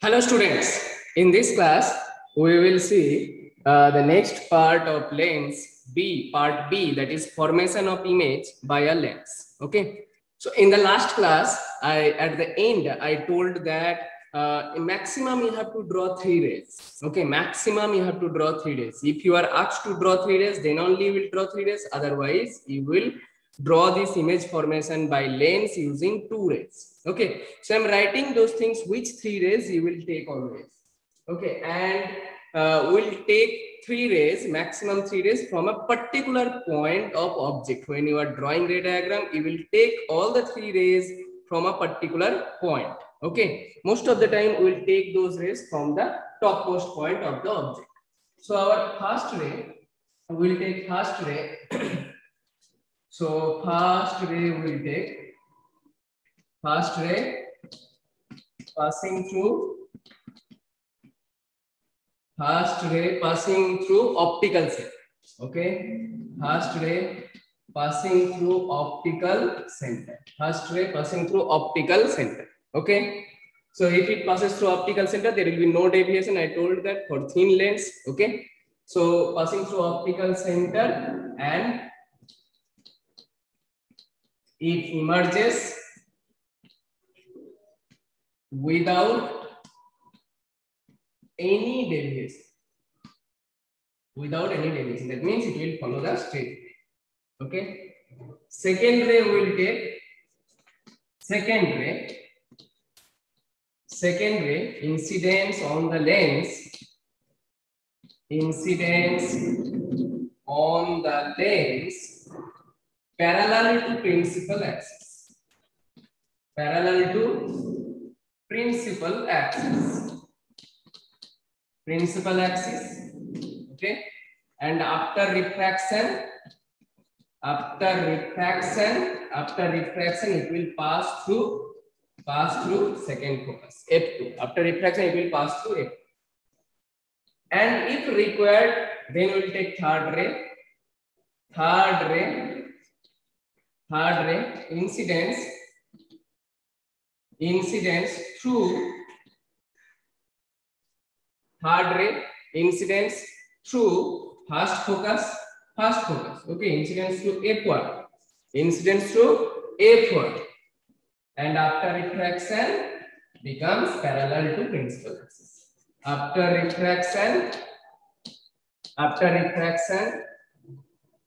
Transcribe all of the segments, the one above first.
Hello students, in this class we will see the next part of lens B, part B, that is formation of image by a lens. Okay, so in the last class at the end I told that maximum you have to draw 3 rays. Okay, maximum you have to draw 3 rays. If you are asked to draw 3 rays, then only you will draw 3 rays, otherwise you will draw this image formation by lens using 2 rays. Okay, so I'm writing those things, which 3 rays you will take always. Okay, and we'll take 3 rays, maximum 3 rays from a particular point of object. When you are drawing ray diagram, you will take all the 3 rays from a particular point. Okay, most of the time we will take those rays from the topmost point of the object. So our first ray, we will take first ray. So first ray will take first ray passing through optical center. Okay, first ray passing through optical center. First ray passing through optical center. Okay, so if it passes through optical center, there will be no deviation. I told that for thin lens. Okay, so passing through optical center, and it emerges without any deviation. Without any deviation. That means it will follow the straight ray. Okay. Second ray will take second ray incidence on the lens. Incidence on the lens parallel to principal axis. Parallel to principal axis. Principal axis. Okay. And after refraction, it will pass through second focus, F2. After refraction, it will pass through F2. And if required, then we will take third ray. Third ray incidence through first focus. Okay, incidence through F1. And after refraction becomes parallel to principal axis. After refraction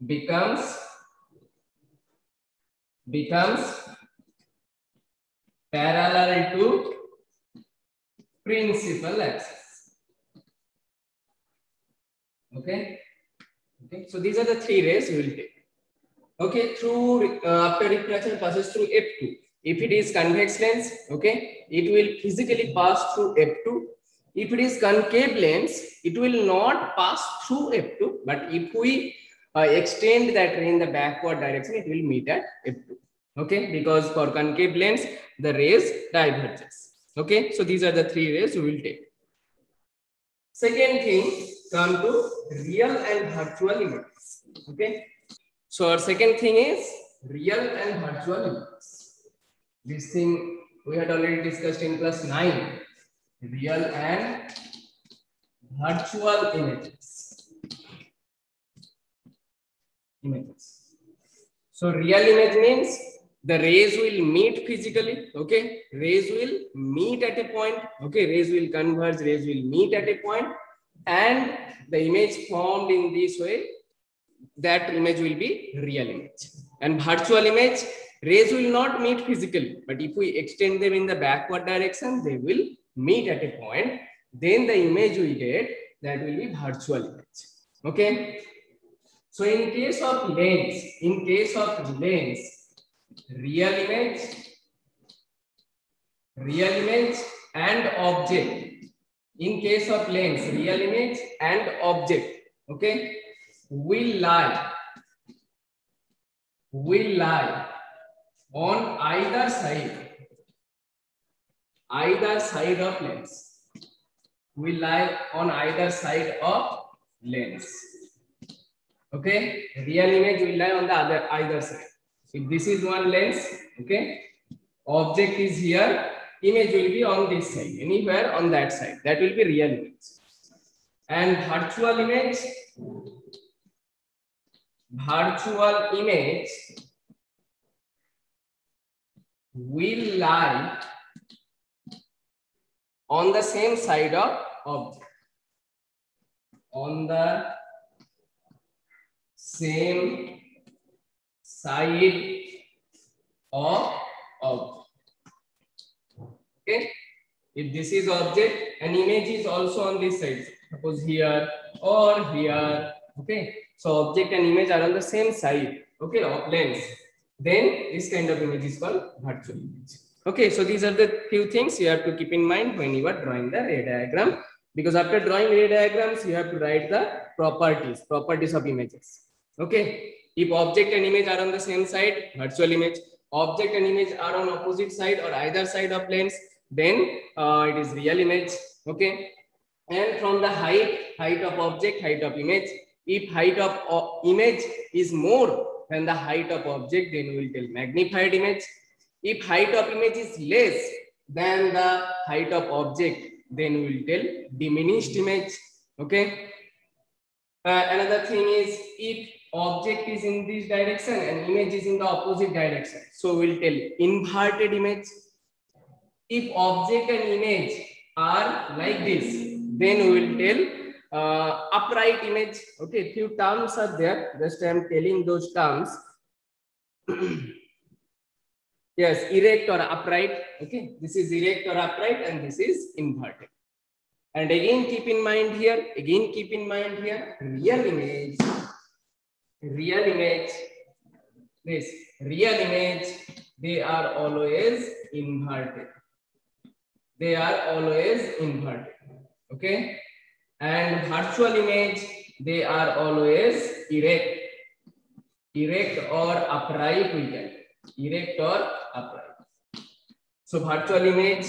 becomes parallel to principal axis. Okay. So these are the 3 rays we will take. Okay, through after refraction passes through F2. If it is convex lens, okay, it will physically pass through F2. If it is concave lens, it will not pass through F2, but if we extend that ray in the backward direction, it will meet at F2. Okay, because for concave lens, the rays diverges. Okay, so these are the 3 rays we will take. Second thing, come to real and virtual images. Okay, so our second thing is real and virtual images. This thing we had already discussed in class 9. Real and virtual images. So real image means the rays will meet physically. Okay, rays will meet at a point. Okay, rays will converge, rays will meet at a point, and the image formed in this way, that image will be real image. And virtual image, rays will not meet physically, but if we extend them in the backward direction, they will meet at a point. Then the image we get, that will be virtual image. Okay. So in case of lens, real image and object. In case of lens, real image and object, okay, will lie on either side of lens. Will lie on either side of lens. Okay, real image will lie on the either side. If this is one lens, okay, object is here, image will be on this side, anywhere on that side. That will be real image. And virtual image will lie on the same side of object. On the same side of object. Okay. If this is object, an image is also on this side. Suppose here or here. Okay. So object and image are on the same side. Okay, of lens. Then this kind of image is called virtual image. Okay, so these are the few things you have to keep in mind when you are drawing the ray diagram. Because after drawing ray diagrams, you have to write the properties of images. Okay, if object and image are on the same side, virtual image. Object and image are on opposite side or either side of lens, then it is real image. Okay, and from the height of object, height of image. If height of image is more than the height of object, then we will tell magnified image. If height of image is less than the height of object, then we will tell diminished image. Okay. Another thing is, if object is in this direction and image is in the opposite direction, so we will tell inverted image. If object and image are like this, then we will tell upright image. Okay, few terms are there. Just I am telling those terms. Yes, erect or upright. Okay, this is erect or upright, and this is inverted. And again, keep in mind here. Real image. This real image. They are always inverted. Okay. And virtual image, they are always erect or upright, we can. Erect or upright. So virtual image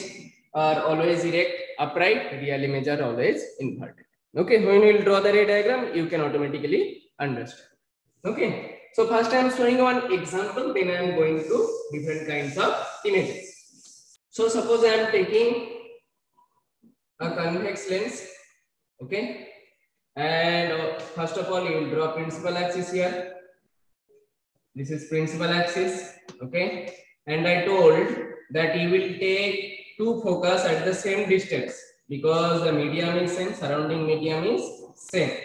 are always erect, upright. Real image are always inverted. Okay, when we will draw the ray diagram, you can automatically understand. Okay, so first I am showing one example, then I am going to different kinds of images. So suppose I am taking a convex lens. Okay, and first of all, you will draw principal axis here. This is principal axis. Okay, and I told that you will take two focus at the same distance because the medium is same, surrounding medium is same.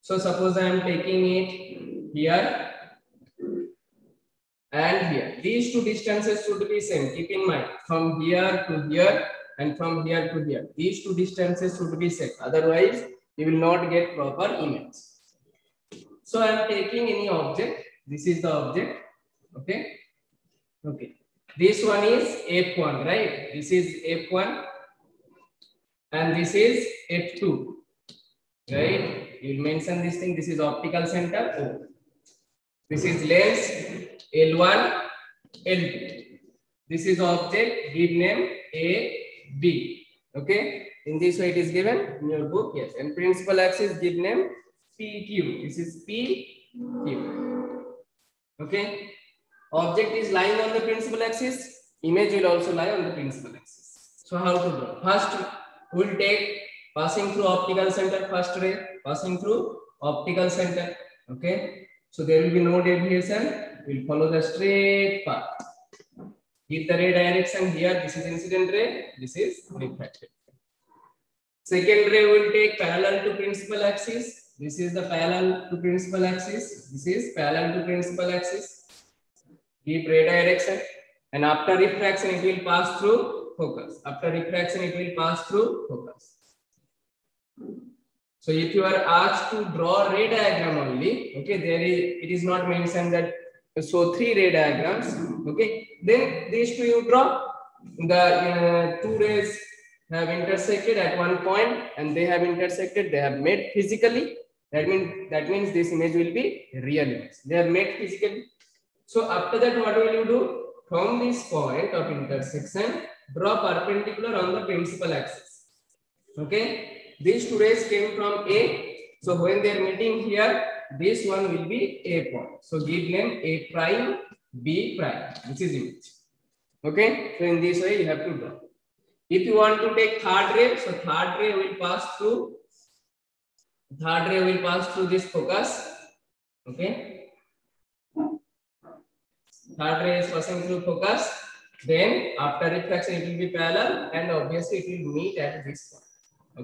So suppose I am taking it here and here. These two distances should be same. Keep in mind, from here to here and from here to here. These two distances should be set. Otherwise, you will not get proper image. So I am taking any object. This is the object. Okay. Okay. This one is F1, right? This is F1. And this is F2. Right? You will mention this thing. This is optical center O. This is lens L1, L2. This is object. Give name A. B. Okay, in this way it is given in your book. Yes, and principal axis give name PQ. This is PQ. Okay, object is lying on the principal axis, image will also lie on the principal axis. So how to draw? First we will take passing through optical center, first ray passing through optical center. Okay, so there will be no deviation. We will follow the straight path. Give the ray direction here. This is incident ray. This is refracted. Second ray will take parallel to principal axis. This is the parallel to principal axis. This is parallel to principal axis. Give ray direction, and after refraction it will pass through focus. After refraction it will pass through focus. So if you are asked to draw ray diagram only, okay, it is not mentioned that. So three ray diagrams. Okay, then these two you draw. The two rays have intersected at one point, and they have intersected. They have met physically. That means this image will be real image. They have met physically. So after that, what will you do? From this point of intersection, draw perpendicular on the principal axis. Okay, these two rays came from A. So when they are meeting here, this one will be A point. So give name A prime, B prime. This is image. Okay, so in this way you have to draw. If you want to take third ray, so third ray will pass through this focus. Okay, third ray is passing through focus. Then after refraction it will be parallel, and obviously it will meet at this point.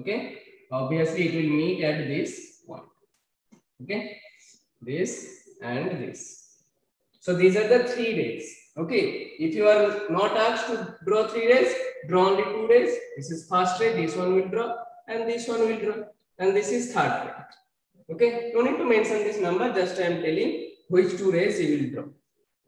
Okay, obviously it will meet at this point. Okay, this and this. So these are the 3 rays. Okay, if you are not asked to draw 3 rays, draw only 2 rays. This is first ray, this one will draw, and this one will draw, and this is third ray. Okay, don't need to mention this number, just I am telling which 2 rays you will draw.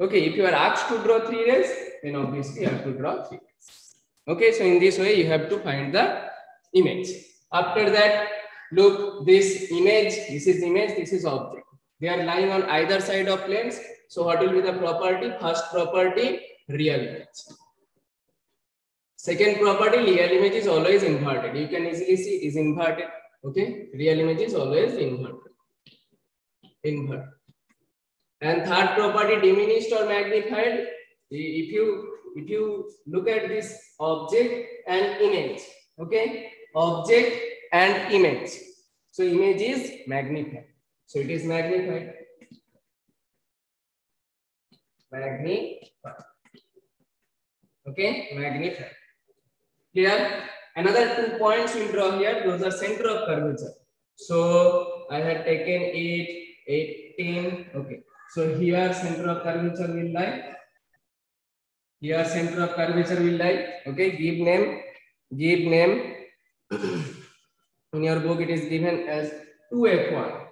Okay, if you are asked to draw 3 rays, then obviously you have to draw 3 rays. Okay, so in this way you have to find the image. After that, look, this image, this is image, this is object. They are lying on either side of lens. So what will be the property? First property, real image. Second property, real image is always inverted. You can easily see it is inverted. Okay, real image is always inverted. And third property, diminished or magnified. If you look at this object and image, okay, object and image. So image is magnified. So it is magnified. Okay, magnified. Clear? Another 2 points we'll draw here. Those are center of curvature. So I had taken 8, 18. Okay. So here center of curvature will lie. Here center of curvature will lie. Okay. Give name. In your book it is given as 2f1.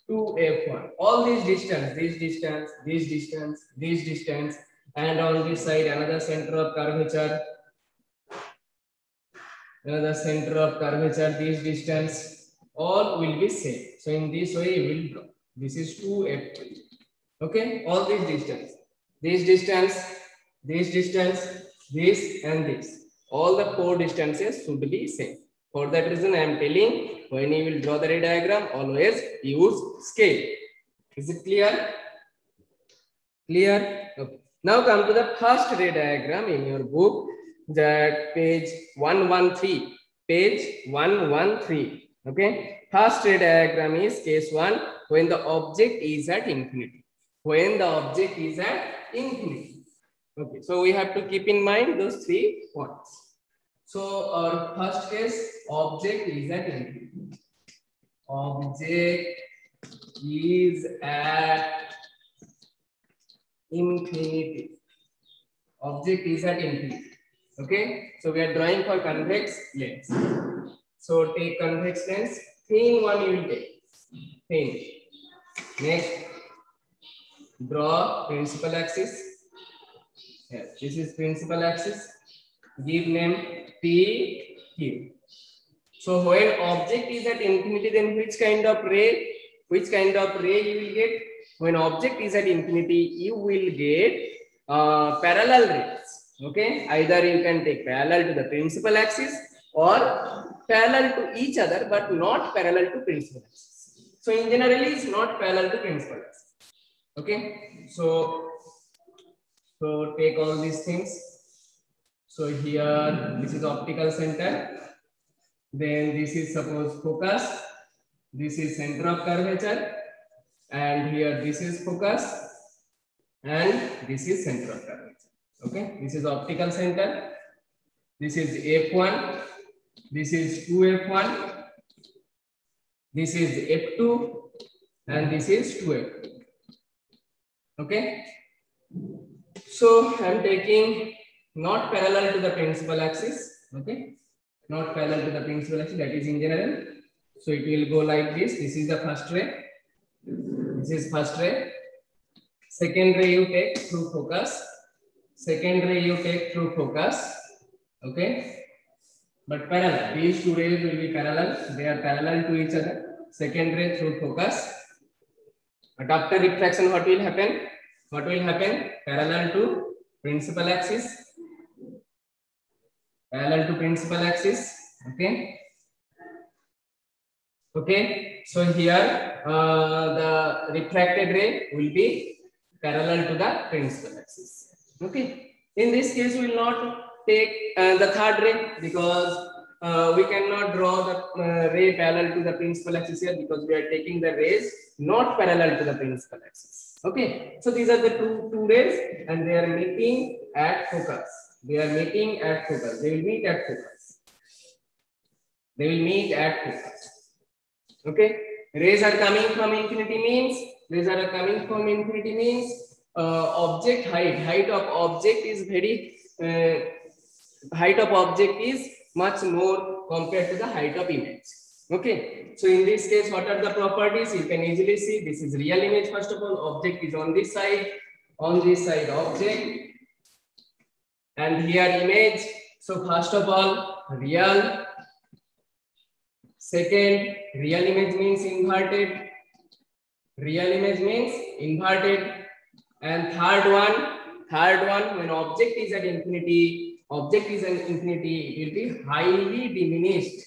2f1. All these distance, and on this side another center of curvature. Another center of curvature, this distance, all will be same. So in this way you will draw. This is 2f1. Okay, all these distance, this and this. All the 4 distances should be same. For that reason, I am telling when you will draw the ray diagram, always use scale. Is it clear? Clear? Okay. Now come to the first ray diagram in your book. That page 113. Page 113. Okay. First ray diagram is case 1 when the object is at infinity. When the object is at infinity. Okay. So we have to keep in mind those 3 points. So our first case, object is at infinity. Object is at infinity. Object is at infinity. Okay, so we are drawing for convex lens. So take convex lens. Thin one you will take. Thin. Next, draw principal axis. Yes, this is principal axis. Give name P Q. So when object is at infinity, then which kind of ray you will get? When object is at infinity, you will get parallel rays. Okay, either you can take parallel to the principal axis or parallel to each other, but not parallel to principal axis. So in generally, it's not parallel to principal axis. Okay, so take all these things. So here, this is optical center. Then this is suppose focus. This is center of curvature. And here this is focus. And this is center of curvature. Okay, this is optical center. This is F1. This is 2F1. This is F2. And this is 2F2. Okay. So I am taking not parallel to the principal axis. Okay. Not parallel to the principal axis. That is in general. So it will go like this. This is the first ray. This is first ray. Second ray you take through focus. Second ray you take through focus. Okay. But parallel. These 2 rays will be parallel. They are parallel to each other. Second ray through focus. But after refraction, what will happen? What will happen? Parallel to principal axis. Parallel to principal axis. Okay. Okay. So here the refracted ray will be parallel to the principal axis. Okay. In this case, we will not take the third ray because we cannot draw the ray parallel to the principal axis here because we are taking the rays not parallel to the principal axis. Okay, so these are the two rays and they are meeting at focus. They are meeting at focus. They will meet at focus. They will meet at focus. Okay, rays are coming from infinity means object height of object is very height of object is much more compared to the height of image. Okay, so in this case, what are the properties? You can easily see this is real image. First of all, object is on this side object, and here image. So first of all, real. Second, real image means inverted. And third one, when object is at infinity, it will be highly diminished.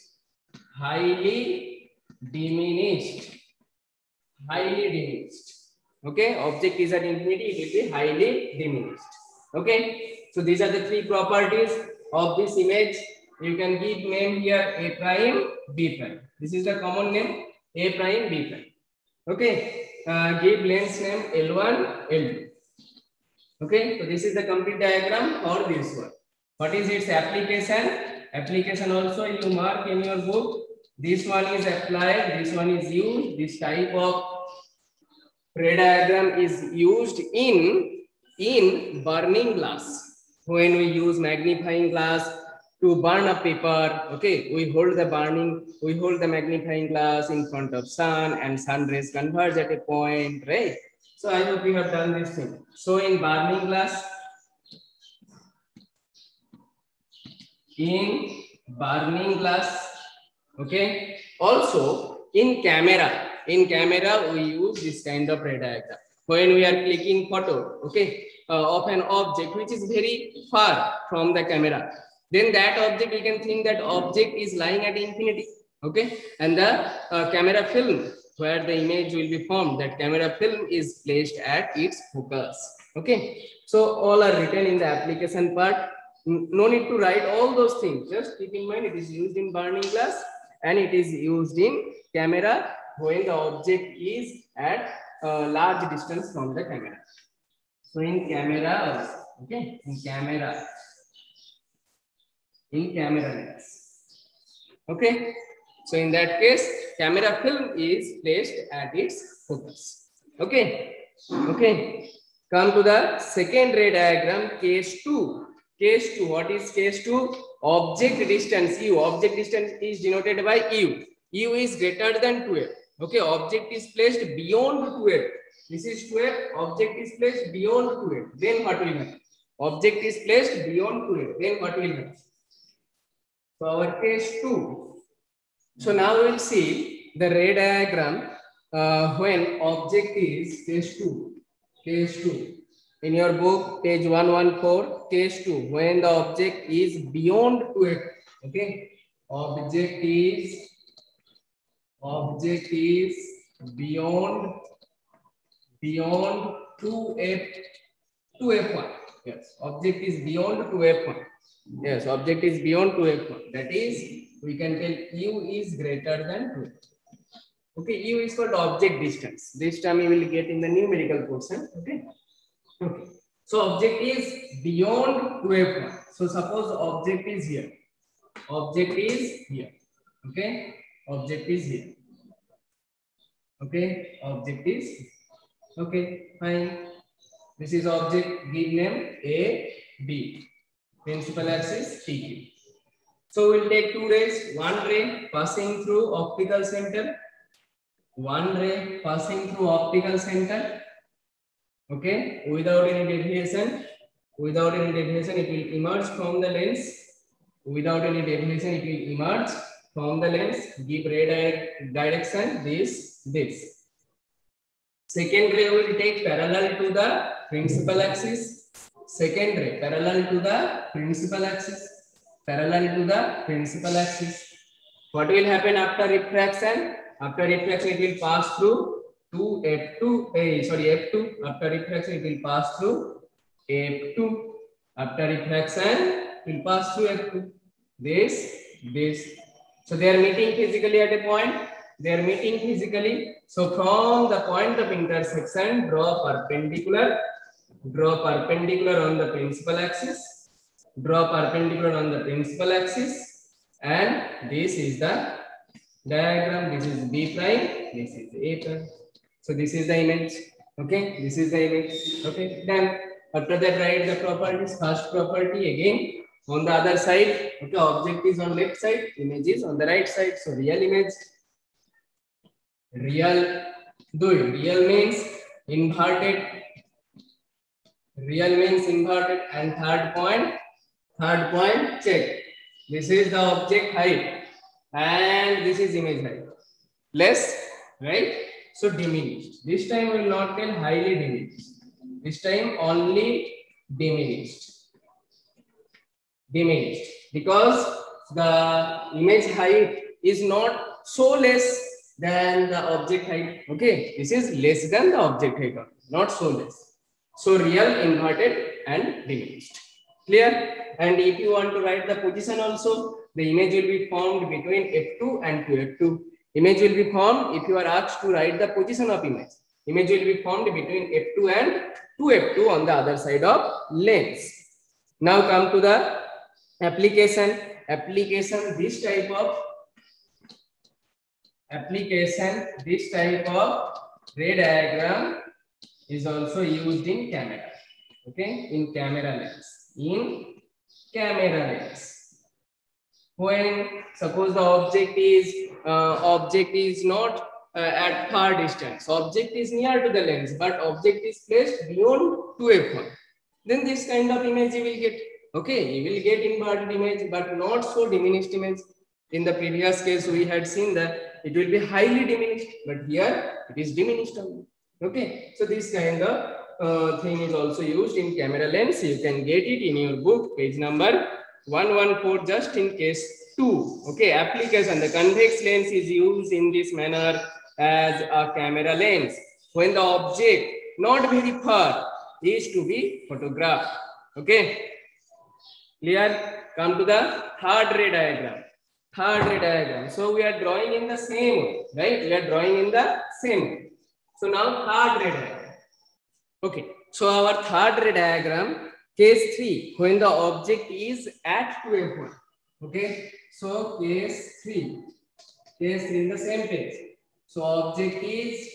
Okay, object is at infinity, it will be highly diminished. Okay, so these are the three properties of this image. You can give name here A prime, B prime. This is the common name A prime, B prime. Okay, give lens name L1, L2. Okay, so this is the complete diagram for this one. What is its application? Application also you mark in your book. This one is applied, this one is used. This type of ray diagram is used in burning glass. When we use magnifying glass to burn a paper, okay, we hold the magnifying glass in front of sun and sun rays converge at a point, right? So I hope you have done this thing. So in burning glass, okay, also in camera we use this kind of ray diagram. When we are clicking photo, okay, of an object which is very far from the camera, then that object, we can think that object is lying at infinity, okay, and the camera film where the image will be formed, that camera film is placed at its focus. Okay, so all are written in the application part. No need to write all those things. Just keep in mind it is used in burning glass and it is used in camera when the object is at a large distance from the camera. So in camera, okay, in camera lens. Okay, so in that case, camera film is placed at its focus. Okay, okay. Come to the second ray diagram, case 2. Case 2, what is case 2? Object distance U. Object distance is denoted by U. U is greater than 12. Okay, object is placed beyond 12. This is 12. Object is placed beyond 12. Then what will happen? Object is placed beyond 12. Then what will happen? So our case 2. So now we will see the ray diagram when object is case 2. Case 2. In your book, page 114, case 2. When the object is beyond 12. Okay. Object is beyond 2f1. Yes. Object is beyond 2f1. Yes, object is beyond 2f1. That is, we can tell U is greater than 12. Okay, U is called object distance. This term you will get in the numerical portion. Okay. Okay. So object is beyond 2f1. So suppose object is here. Object is here. Okay. Object is here. Okay. Object is here. Okay. Fine. This is object. Give name A, B. Principal axis PQ. So we'll take two rays. One ray passing through optical center. One ray passing through optical center. Okay, without any deviation, it will emerge from the lens. Without any deviation, it will emerge from the lens. Give ray direction this. Second ray will take parallel to the principal axis. Second ray parallel to the principal axis. What will happen after refraction? After refraction, it will pass through F2. After refraction, it will pass through F2. After refraction, it will pass through F2. This. So they are meeting physically at a point. They are meeting physically. So from the point of intersection, draw perpendicular on the principal axis. Draw perpendicular on the principal axis. And this is the diagram. This is B prime. This is A prime. So this is the image. Okay. This is the image. Okay. Done. After that, write the properties. First property again on the other side. Okay. Object is on left side. Image is on the right side. So real image. Real. Do it. Real means inverted. Real means inverted. And third point, check. This is the object height. And this is image height. Less, right? So diminished. This time we will not tell highly diminished. This time only diminished. Diminished. Because the image height is not so less than the object height. Okay. This is less than the object height, not so less. So real, inverted and diminished. Clear? And if you want to write the position also, the image will be formed between F2 and 2F2. Image will be formed if you are asked to write the position of image. Image will be formed between F2 and 2F2 on the other side of lens. Now come to the application. This type of ray diagram is also used in camera. Okay, in camera lens. When suppose the object is not at far distance, object is near to the lens, but object is placed beyond 2f1, then this kind of image you will get. Okay, you will get inverted image, but not so diminished image. In the previous case, we had seen that it will be highly diminished, but here it is diminished only. Okay, so this kind of thing is also used in camera lens. You can get it in your book, page number 114, just in case 2. Okay, application. The convex lens is used in this manner as a camera lens when the object not very far is to be photographed. Okay, clear? Come to the third ray diagram. So we are drawing in the same way, right? We are drawing in the same way. So now third ray diagram. Okay, so our third ray diagram, case 3, when the object is at 2f1. Okay, so case 3 in the same page. So object is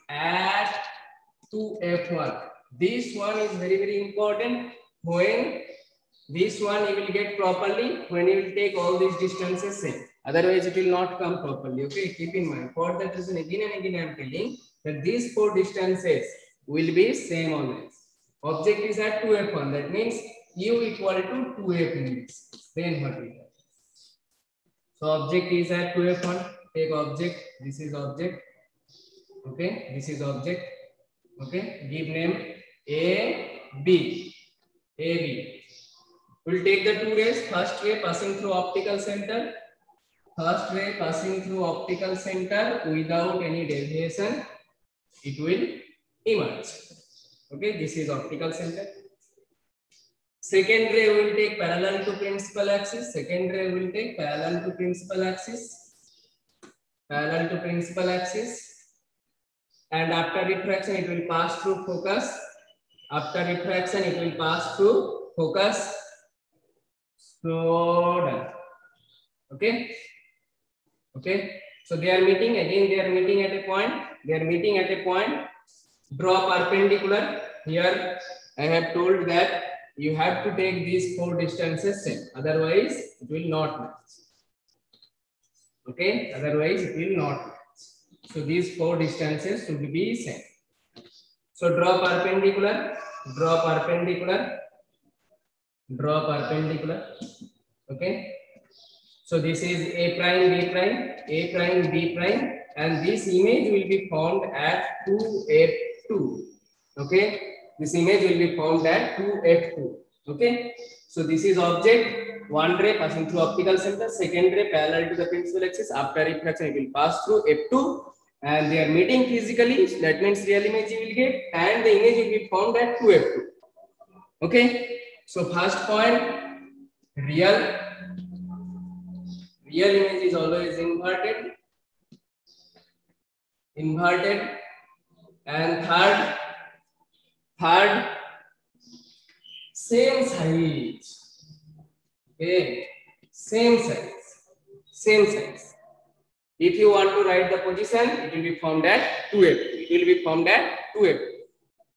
at 2f1. This one is very, very important. When this one you will get properly when you will take all these distances same. Otherwise it will not come properly. Okay, keep in mind. For that reason, again and again I am telling that these 4 distances will be same always. Object is at 2f1. That means u equal to 2f units. Then what is that? So object is at 2f1. Take object. This is object. Okay, this is object. Okay, give name A, B. We'll take the 2 rays. First ray passing through optical center. Without any deviation, it will emerge. Okay, this is optical center. Second ray will take parallel to principal axis. And after refraction, it will pass through focus. So done. Okay. So they are meeting again. They are meeting at a point. Draw perpendicular. Here I have told that you have to take these 4 distances same. Otherwise it will not match. Okay. So these 4 distances should be same. So draw perpendicular. Okay. So this is A prime, B prime, and this image will be formed at 2f2. Okay. This image will be formed at 2f2. Okay. So this is object. 1 ray passing through optical center. Second ray parallel to the principal axis. After refraction, it will pass through f2. and they are meeting physically. So that means real image you will get, and the image will be formed at 2f2. Okay. So first point, real image is always inverted, and third, same size. Okay, same size. If you want to write the position, it will be formed at 2f2.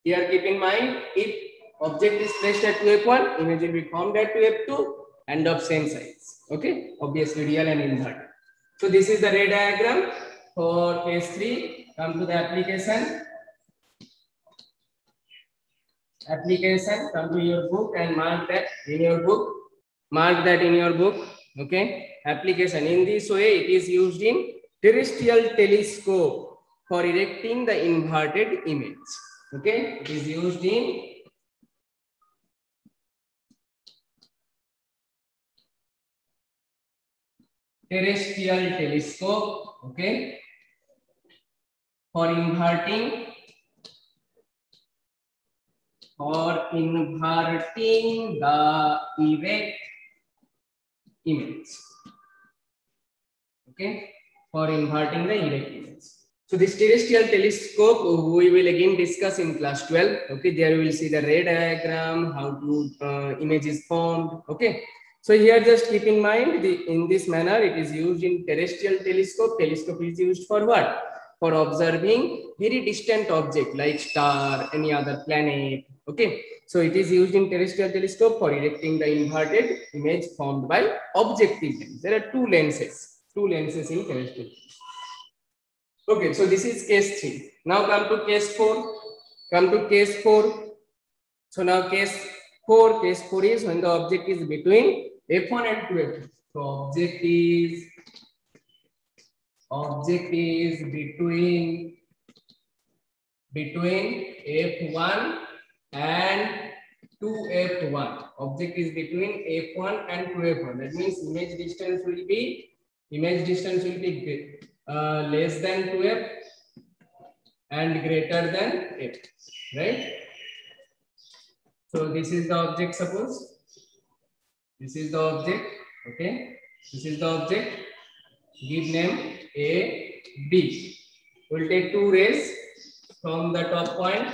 Here keep in mind, if object is placed at 2f1, image will be formed at 2f2 and of same size. Okay, obviously real and inverted. So this is the ray diagram for case 3. Come to the application. Come to your book and mark that in your book. Okay, application. In this way, it is used in terrestrial telescope for erecting the inverted image. Okay, it is used in terrestrial telescope. Okay, for inverting the erect image. Okay, for inverting the erect image. So this terrestrial telescope we will again discuss in class 12. Okay, there we will see the ray diagram, how to image is formed. Okay, so here just keep in mind in this manner it is used in terrestrial telescope. Telescope is used for what? For observing very distant object like star, any other planet. Okay, so it is used in terrestrial telescope for erecting the inverted image formed by objective lens. There are two lenses in terrestrial. Okay, so this is case 3. Now come to case 4. So now case 4 is when the object is between f1 and 2f2. So object is between f1 and 2f1. Object is between f1 and 2f1. That means image distance will be less than 2f and greater than f, right? So this is the object. Suppose this is the object. Okay, this is the object. Give name A, B. We'll take two rays from the top point.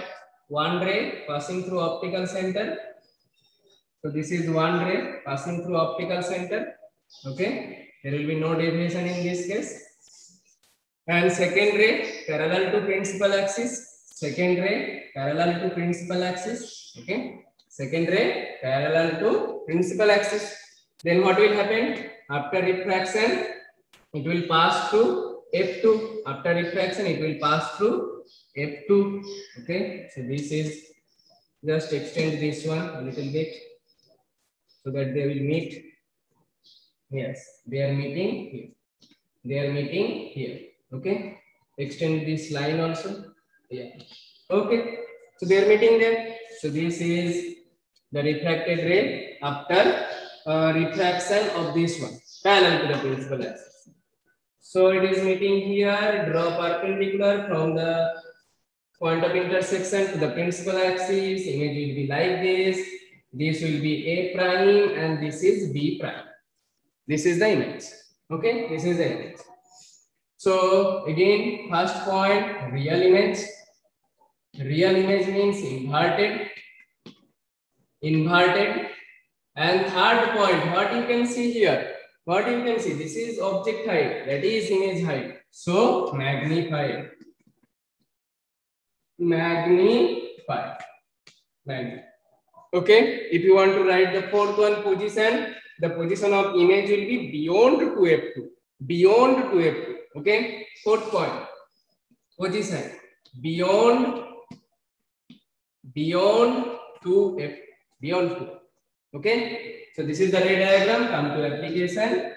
One ray passing through optical center. So this is one ray passing through optical center. Okay, there will be no deviation in this case. And second ray parallel to principal axis. Okay, second ray parallel to principal axis. Then what will happen? After refraction, it will pass through f2. After refraction, it will pass through f2. Okay, so this is, just extend this one a little bit so that they will meet. Yes, they are meeting here. Okay, extend this line also. Yeah. Okay, so they are meeting there. So this is the refracted ray after refraction of this one parallel to the principal axis. So it is meeting here. Draw perpendicular from the point of intersection to the principal axis. Image will be like this. This will be A prime and this is B prime. This is the image. Okay, this is the image. So again, first point, real image. Real image means inverted. And third point, what you can see here? This is object height, that is image height. So magnified. Okay, if you want to write the fourth one, position, the position of image will be beyond 2f2. Okay, fourth point, position beyond 2f, beyond 2. Okay, so this is the ray diagram. Come to application.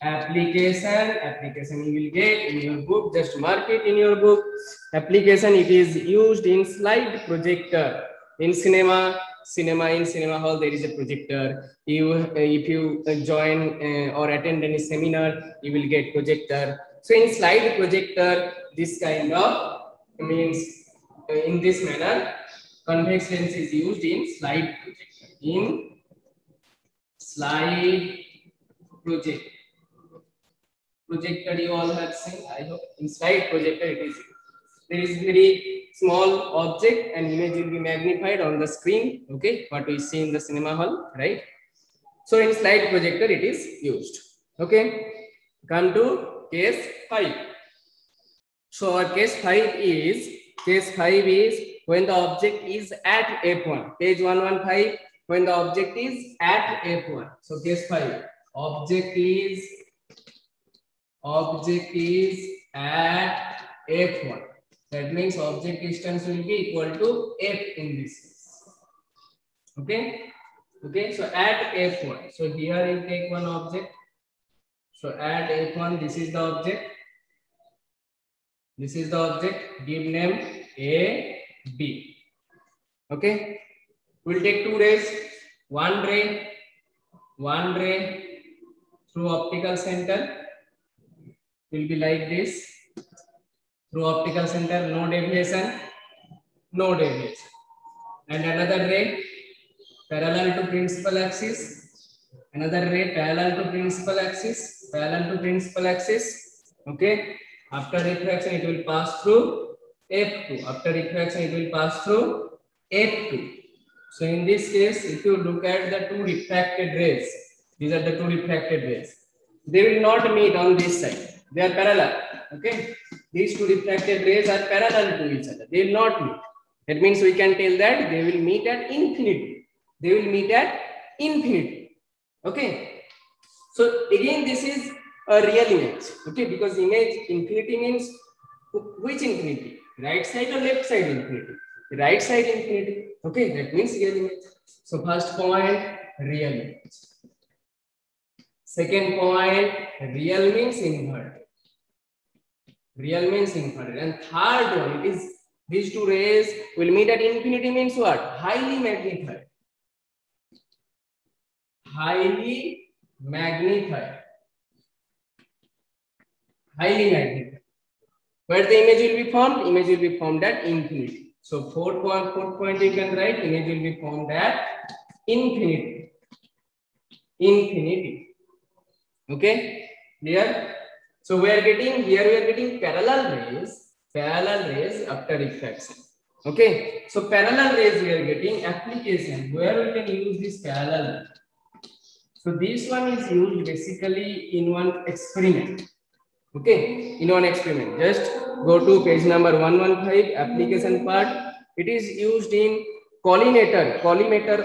Application you will get in your book. Just mark it in your book. Application, it is used in slide projector. In cinema hall there is a projector. If you join or attend any seminar, you will get projector. So in slide projector, this kind of means in this manner, convex lens is used in slide projector. In slide projector, you all have seen. I hope in slide projector it is. There is very small object and image will be magnified on the screen. Okay, what we see in the cinema hall, right? So in slide projector it is used. Okay, come to case 5. So our case 5 is when the object is at F1. Page 115. When the object is at F1. So case 5. Object is at F1. That means object distance will be equal to F in this case. Okay. Okay. So at F1. So here you take one object. So at F1, this is the object. This is the object. Give name A, B. Okay. We'll take two rays. One ray through optical center will be like this. Through optical center, no deviation. And another ray parallel to principal axis. Another ray parallel to principal axis. Okay. After refraction, it will pass through F2. After refraction, it will pass through F2. So in this case, if you look at the two refracted rays, these are the two refracted rays. They will not meet on this side. They are parallel. Okay. These two refracted rays are parallel to each other. They will not meet. That means we can tell that they will meet at infinity. Okay. So again, this is a real image. Okay. Because image infinity means which infinity? Right side or left side infinity? Right side infinity. Okay. That means real image. So first point, real image. Second point, real means inverted. And third one, it is these two rays will meet at infinity means what? Highly magnified. Where the image will be formed? Image will be formed at infinity. So fourth point you can write, image will be formed at infinity. Okay, clear? So we are getting parallel rays after refraction. Okay, so parallel rays we are getting application where we can use this parallel ray. So this one is used basically in one experiment. Okay, in one experiment. Just go to page number 115, application part. It is used in collimator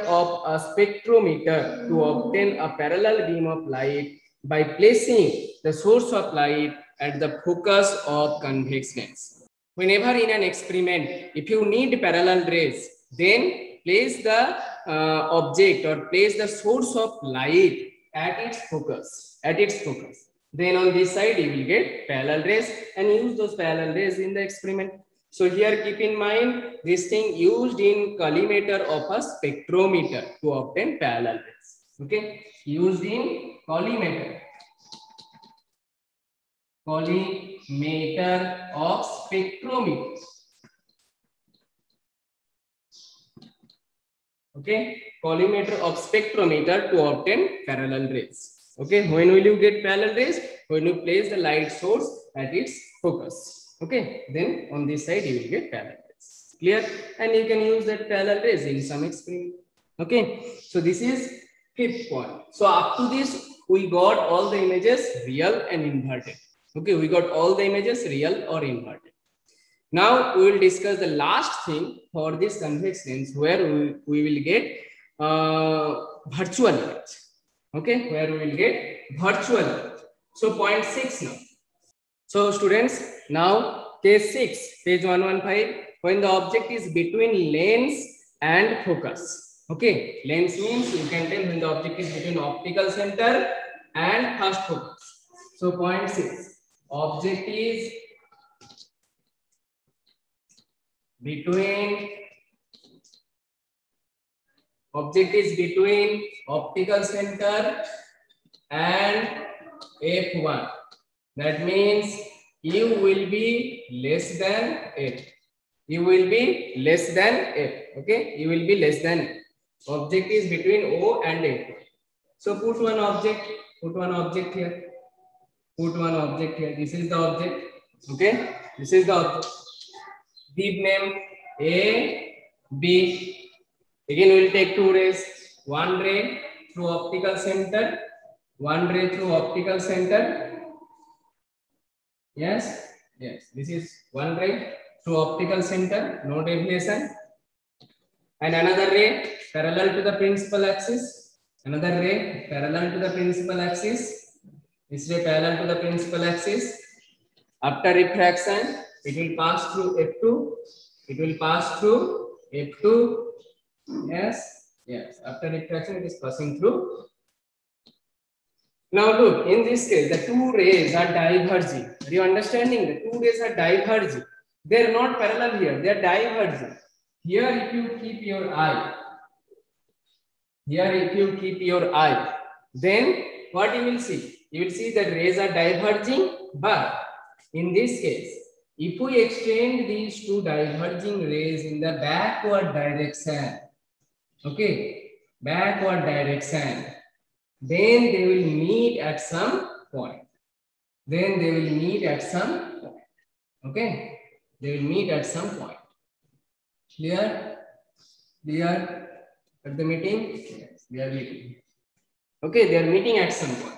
of a spectrometer to obtain a parallel beam of light by placing the source of light at the focus of convex lens. Whenever in an experiment, if you need parallel rays, then place the object or place the source of light at its focus. Then on this side, you will get parallel rays and use those parallel rays in the experiment. So here keep in mind this thing used in collimator of a spectrometer to obtain parallel rays. Okay, used in collimator of spectrometer. Okay, collimator of spectrometer to obtain parallel rays. Okay, when will you get parallel rays? When you place the light source at its focus. Okay, then on this side you will get parallel rays. Clear? And you can use that parallel rays in some experiment. Okay, so this is fifth point. So up to this, we got all the images real and inverted. Okay, we got all the images real or inverted. Now we will discuss the last thing for this convex lens where we will get virtual image. Okay, where we will get virtual image. So point 6 now. So students, now case 6, page 115, when the object is between lens and focus. Okay, lens means you can tell when the object is between optical center and first focus. So point 6, object is between optical center and F1. That means U will be less than F. U will be less than F. Okay, U will be less than F. Object is between O and F. So put one object. Put one object here. Put one object here. This is the object. Okay, this is the object. Give name A, B. Again, we will take two rays. One ray through optical center. One ray through optical center. Yes, yes. This is one ray through optical center. No deviation. And another ray parallel to the principal axis. Another ray parallel to the principal axis. This ray parallel to the principal axis. After refraction, it will pass through F2. It will pass through F2. Yes, yes. After refraction, it is passing through. Now look, in this case, the two rays are diverging. Are you understanding? The two rays are diverging. They are not parallel here. They are diverging. Here, if you keep your eye, then what you will see? You will see that rays are diverging, but in this case, if we extend these two diverging rays in the backward direction, okay, backward direction, then they will meet at some point. Then they will meet at some point. Okay, they will meet at some point. Clear? Clear at the meeting? Yes, they are meeting. Okay, they are meeting at some point.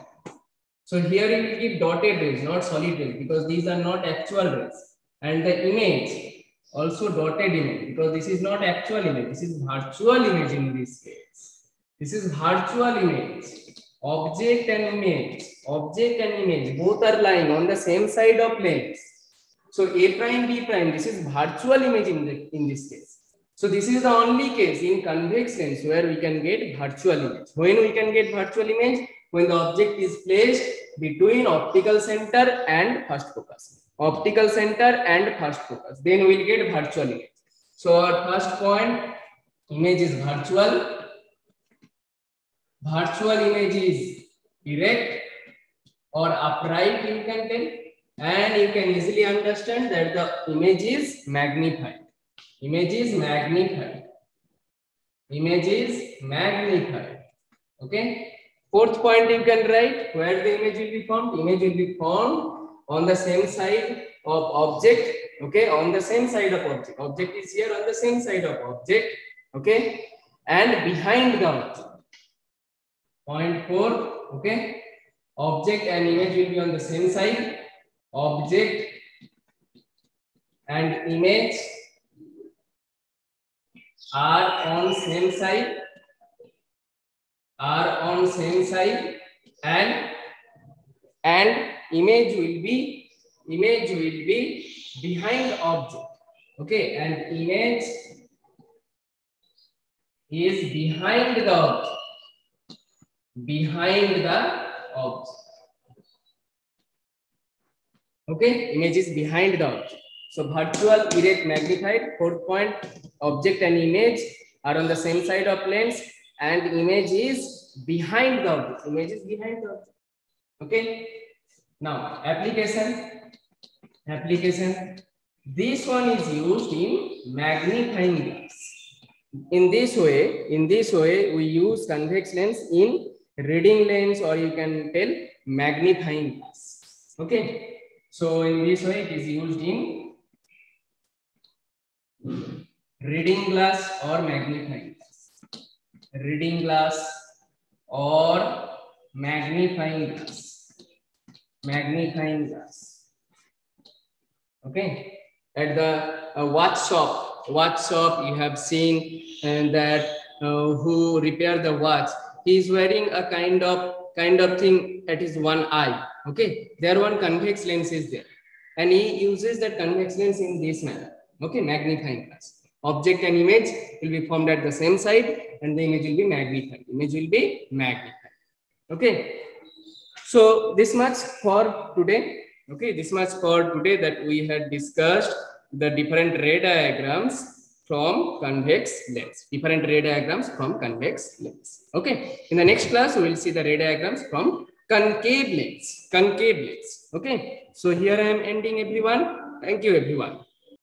So here you will give dotted rays, not solid rays, because these are not actual rays. And the image also dotted image, because this is not actual image. This is virtual image in this case. This is virtual image. Object and image both are lying on the same side of lens. So A prime, B prime, this is virtual image in this case. So this is the only case in convex lens where we can get virtual image. When we can get virtual image? When the object is placed between optical center and first focus. Optical center and first focus. Then we will get virtual image. So our first point, image is virtual. Virtual image is erect or upright, you can tell. And you can easily understand that the image is magnified. Image is magnified. Image is magnified. Okay. Fourth point you can write where the image will be formed. Image will be formed on the same side of object. Okay. On the same side of object. Object is here on the same side of object. Okay. And behind the object. Point 4. Okay. Object and image will be on the same side. Object and image are on same side, and image will be behind object. Okay, and image is behind the object. Okay, image is behind the object. So virtual, erect, magnified. Fourth point, object and image are on the same side of lens, and image is behind the object. Image is behind the object. Okay. Now application. This one is used in magnifying glass. In this way, we use convex lens in reading lens, or you can tell magnifying glass. Okay. So in this way, it is used in reading glass or magnifying glass. Reading glass or magnifying glass. Okay. At the watch shop, you have seen that who repair the watch. He is wearing a kind of thing at his one eye. Okay, there one convex lens is there, and he uses that convex lens in this manner. Okay, magnifying glass. Object and image will be formed at the same side, and the image will be magnified. Okay, so this much for today. Okay, this much for today that we had discussed the different ray diagrams from convex lens. Okay, in the next class we will see the ray diagrams from concave lens. Okay. So here I am ending everyone. Thank you everyone.